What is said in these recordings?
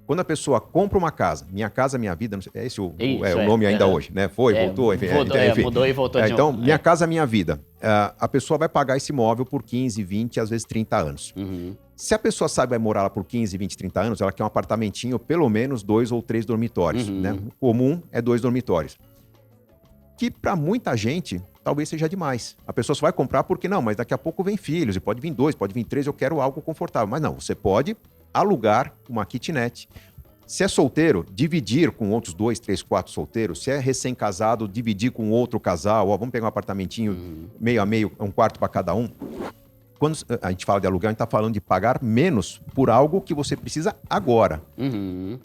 Quando a pessoa compra uma casa, Minha Casa Minha Vida, não sei, é esse o nome ainda hoje, né? Voltou, enfim. Mudou e voltou de Então, novo. Minha Casa Minha Vida. A pessoa vai pagar esse imóvel por 15, 20, às vezes 30 anos. Se a pessoa sabe que vai morar lá por 15, 20, 30 anos, ela quer um apartamentinho, pelo menos 2 ou 3 dormitórios, né? O comum é 2 dormitórios. Que para muita gente, talvez seja demais. A pessoa só vai comprar porque não, mas daqui a pouco vem filhos, e pode vir 2, pode vir 3, eu quero algo confortável. Mas não, você pode alugar uma kitnet. Se é solteiro, dividir com outros 2, 3, 4 solteiros. Se é recém-casado, dividir com outro casal. Ó, vamos pegar um apartamentinho meio a meio, um quarto para cada um. Quando a gente fala de aluguel, a gente está falando de pagar menos por algo que você precisa agora.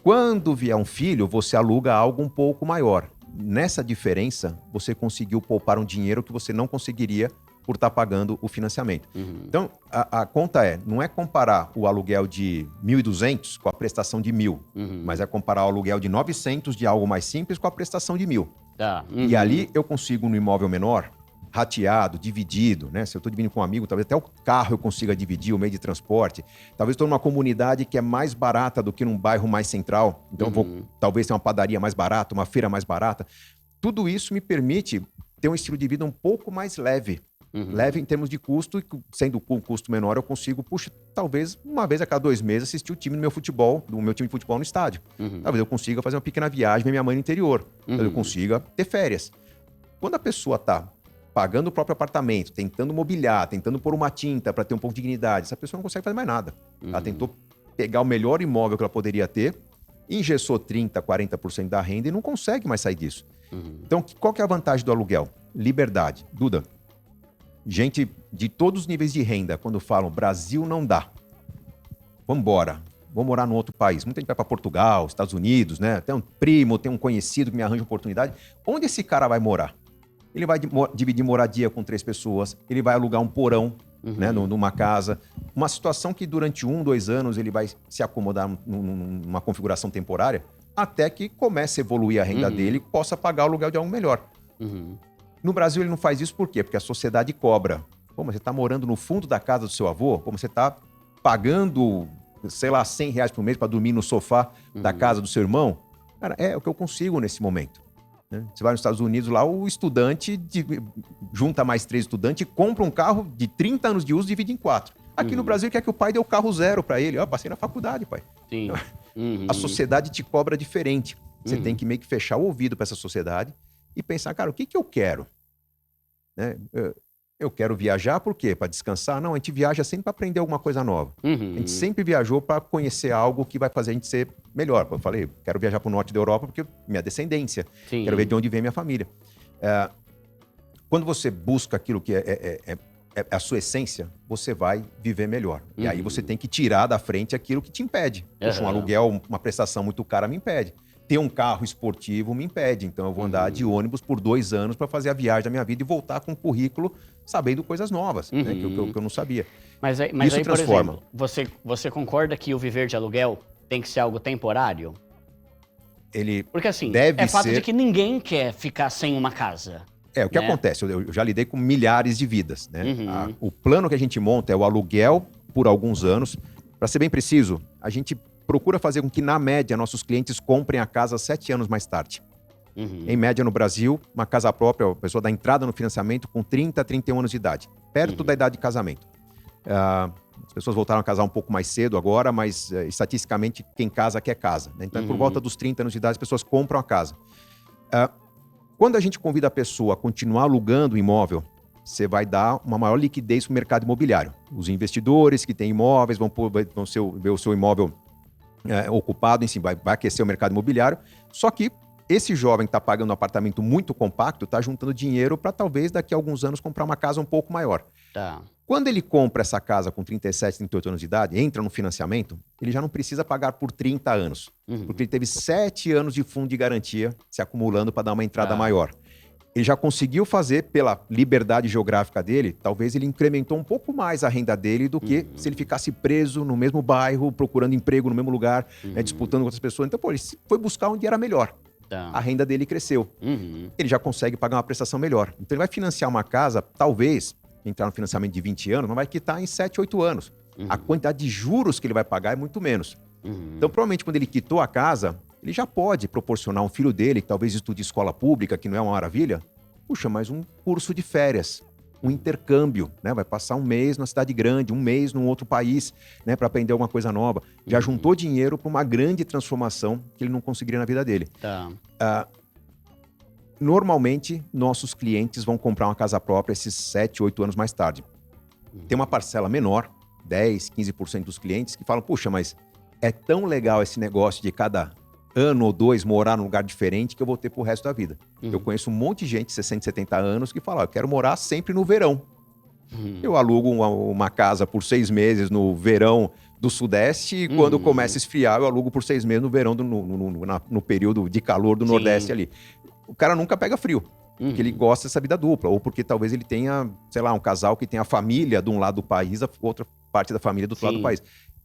Quando vier um filho, você aluga algo um pouco maior. Nessa diferença, você conseguiu poupar um dinheiro que você não conseguiria por estar pagando o financiamento. Então, a conta não é comparar o aluguel de 1.200 com a prestação de 1.000, mas é comparar o aluguel de 900 de algo mais simples com a prestação de 1.000. E ali eu consigo, no imóvel menor, rateado, dividido, né? Se eu estou dividindo com um amigo, talvez até o carro eu consiga dividir, o meio de transporte. Talvez estou numa comunidade que é mais barata do que num bairro mais central. Então, talvez tenha uma padaria mais barata, uma feira mais barata. Tudo isso me permite ter um estilo de vida um pouco mais leve. Leve em termos de custo, e sendo um custo menor, eu consigo, talvez uma vez a cada 2 meses assistir o time do meu futebol, do meu time de futebol no estádio. Talvez eu consiga fazer uma pequena viagem com minha mãe no interior. Talvez eu consiga ter férias. Quando a pessoa está pagando o próprio apartamento, tentando mobiliar, tentando pôr uma tinta para ter um pouco de dignidade, essa pessoa não consegue fazer mais nada. Ela tentou pegar o melhor imóvel que ela poderia ter, engessou 30%, 40% da renda e não consegue mais sair disso. Então, qual que é a vantagem do aluguel? Liberdade. Duda, gente de todos os níveis de renda, quando falam Brasil não dá, vamos embora, vou morar num outro país. Muita gente vai para Portugal, Estados Unidos, né? Tem um primo, tem um conhecido que me arranja oportunidade. Onde esse cara vai morar? Ele vai dividir moradia com 3 pessoas, ele vai alugar um porão, né, numa casa. Uma situação que durante 1, 2 anos ele vai se acomodar numa configuração temporária, até que comece a evoluir a renda dele e possa pagar o aluguel de algo melhor. No Brasil ele não faz isso por quê? Porque a sociedade cobra. Pô, mas você está morando no fundo da casa do seu avô? Pô, mas você está pagando, sei lá, R$100 por mês para dormir no sofá da casa do seu irmão? Cara, é o que eu consigo nesse momento. Você vai nos Estados Unidos, lá o estudante junta mais 3 estudantes e compra um carro de 30 anos de uso e divide em 4. Aqui no Brasil, quer que o pai dê o carro 0 para ele. Ó, passei na faculdade, pai. Sim. A sociedade te cobra diferente. Você tem que meio que fechar o ouvido para essa sociedade e pensar, cara, o que eu quero? Né? Eu quero viajar por quê? Para descansar? Não, a gente viaja sempre para aprender alguma coisa nova. A gente sempre viajou para conhecer algo que vai fazer a gente ser melhor. Eu falei, quero viajar para o norte da Europa porque minha descendência. Sim. Quero ver de onde vem minha família. Quando você busca aquilo que é a sua essência, você vai viver melhor. E aí você tem que tirar da frente aquilo que te impede. Poxa, um aluguel, uma prestação muito cara me impede. Ter um carro esportivo me impede. Então eu vou andar de ônibus por 2 anos para fazer a viagem da minha vida e voltar com um currículo sabendo coisas novas, né, que eu não sabia. Mas aí, transforma. por exemplo, você concorda que o viver de aluguel tem que ser algo temporário? Porque assim, deve fato ser... de que ninguém quer ficar sem uma casa. O que acontece? Eu já lidei com milhares de vidas, né? O plano que a gente monta é o aluguel por alguns anos. Para ser bem preciso, a gente procura fazer com que, na média, nossos clientes comprem a casa 7 anos mais tarde. Em média, no Brasil, uma casa própria, a pessoa dá entrada no financiamento com 30, 31 anos de idade, perto da idade de casamento. As pessoas voltaram a casar um pouco mais cedo agora, mas estatisticamente quem casa quer casa, né? Então, por volta dos 30 anos de idade, as pessoas compram a casa. Quando a gente convida a pessoa a continuar alugando o imóvel, você vai dar uma maior liquidez para o mercado imobiliário. Os investidores que têm imóveis vão ver o seu imóvel ocupado, enfim, vai aquecer o mercado imobiliário. Só que esse jovem que está pagando um apartamento muito compacto está juntando dinheiro para talvez daqui a alguns anos comprar uma casa um pouco maior. Quando ele compra essa casa com 37, 38 anos de idade, entra no financiamento, ele já não precisa pagar por 30 anos. Porque ele teve 7 anos de fundo de garantia se acumulando para dar uma entrada maior. Ele já conseguiu fazer, pela liberdade geográfica dele, talvez ele incrementou um pouco mais a renda dele do que se ele ficasse preso no mesmo bairro, procurando emprego no mesmo lugar, disputando com outras pessoas. Então, ele foi buscar onde era melhor. A renda dele cresceu. Ele já consegue pagar uma prestação melhor. Então, ele vai financiar uma casa, talvez, entrar no financiamento de 20 anos, não vai quitar em 7, 8 anos. A quantidade de juros que ele vai pagar é muito menos. Então, provavelmente, quando ele quitou a casa, ele já pode proporcionar um filho dele, que talvez estude escola pública, que não é uma maravilha, puxa, mais um curso de férias, um intercâmbio, né? Vai passar um mês numa cidade grande, um mês num outro país, né? Para aprender alguma coisa nova. Já juntou dinheiro para uma grande transformação que ele não conseguiria na vida dele. Tá. Normalmente, nossos clientes vão comprar uma casa própria esses 7, 8 anos mais tarde. Tem uma parcela menor, 10, 15% dos clientes, que falam, puxa, mas é tão legal esse negócio de cada ano ou 2 morar num lugar diferente que eu vou ter pro resto da vida. Eu conheço um monte de gente, 60, 70 anos, que fala, eu quero morar sempre no verão. Eu alugo uma casa por 6 meses no verão do Sudeste e quando começa a esfriar, eu alugo por 6 meses no verão, no período de calor do Nordeste ali. O cara nunca pega frio, porque ele gosta dessa vida dupla, ou porque talvez ele tenha, sei lá, um casal que tem a família de um lado do país, a outra parte da família do outro lado do país.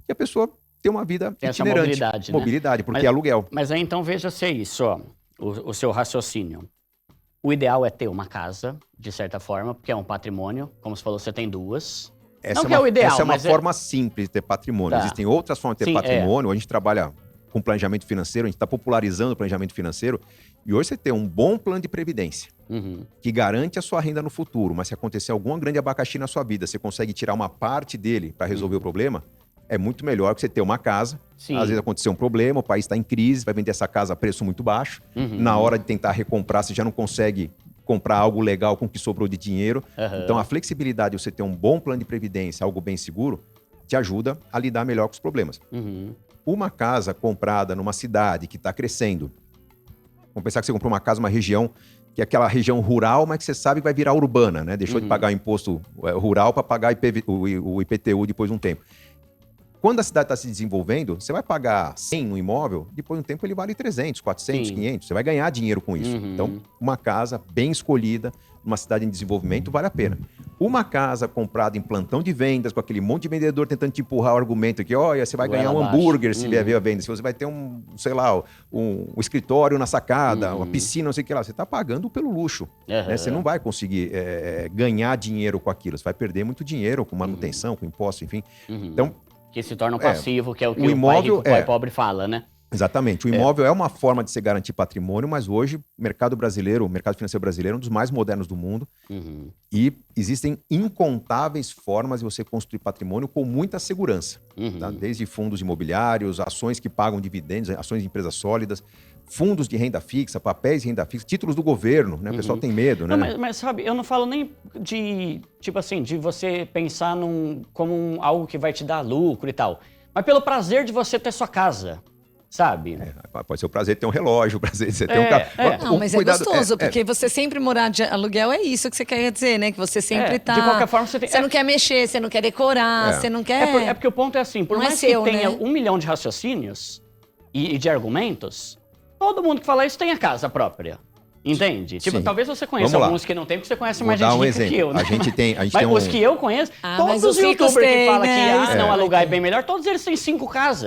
E a pessoa tem uma vida tem itinerante. Essa mobilidade, porque é aluguel. Mas aí então veja-se isso, ó, o seu raciocínio. O ideal é ter uma casa, de certa forma, porque é um patrimônio. Como você falou, você tem 2. Essa não é o ideal, essa é uma mas forma simples de ter patrimônio. Tá. Existem outras formas de ter patrimônio. A gente trabalha com planejamento financeiro, a gente está popularizando o planejamento financeiro. E hoje você tem um bom plano de previdência, que garante a sua renda no futuro. Mas se acontecer algum grande abacaxi na sua vida, você consegue tirar uma parte dele para resolver o problema, é muito melhor que você ter uma casa. Sim. Às vezes aconteceu um problema, o país está em crise, vai vender essa casa a preço muito baixo. Na hora de tentar recomprar, você já não consegue comprar algo legal com o que sobrou de dinheiro. Então, a flexibilidade de você ter um bom plano de previdência, algo bem seguro, te ajuda a lidar melhor com os problemas. Uma casa comprada numa cidade que está crescendo, vamos pensar que você comprou uma casa numa região que é aquela região rural, mas que você sabe que vai virar urbana, né? Deixou de pagar o imposto rural para pagar o IPTU depois de um tempo. Quando a cidade está se desenvolvendo, você vai pagar 100 no imóvel, depois de um tempo ele vale 300, 400, 500. Você vai ganhar dinheiro com isso. Então, uma casa bem escolhida, numa cidade em desenvolvimento, vale a pena. Uma casa comprada em plantão de vendas, com aquele monte de vendedor tentando te empurrar o argumento que, olha, você vai ganhar um hambúrguer se vier a venda, se você vai ter sei lá, um escritório na sacada, uma piscina, não sei o que lá. Você está pagando pelo luxo. Né? Você não vai conseguir ganhar dinheiro com aquilo. Você vai perder muito dinheiro com manutenção, com imposto, enfim. Então, que se torna um passivo, que é o que o imóvel, o pai pobre fala, né? Exatamente. O imóvel é uma forma de se garantir patrimônio, mas hoje o mercado financeiro brasileiro é um dos mais modernos do mundo. E existem incontáveis formas de você construir patrimônio com muita segurança. Tá? Desde fundos imobiliários, ações que pagam dividendos, ações de empresas sólidas, fundos de renda fixa, papéis de renda fixa, títulos do governo, né? O pessoal tem medo, né? Não, mas sabe, eu não falo nem de, tipo assim, de você pensar como algo que vai te dar lucro e tal, mas pelo prazer de você ter sua casa. Sabe? Pode ser o prazer de ter um relógio, o prazer de você ter um carro. Não, mas cuidado, é gostoso, porque você sempre morar de aluguel é isso que você quer dizer, né? Que você sempre tá... De qualquer forma, você tem... Você não quer mexer, você não quer decorar, você não quer... É porque o ponto é assim, por mais que tenha 1 milhão de raciocínios e de argumentos, todo mundo que fala isso tem a casa própria. Entende? Tipo, talvez você conheça alguns que não tem, porque você conhece mais gente que eu, né? A gente tem Mas os que eu conheço, todos os youtubers que falam que não, alugar é bem melhor, todos eles têm 5 casas.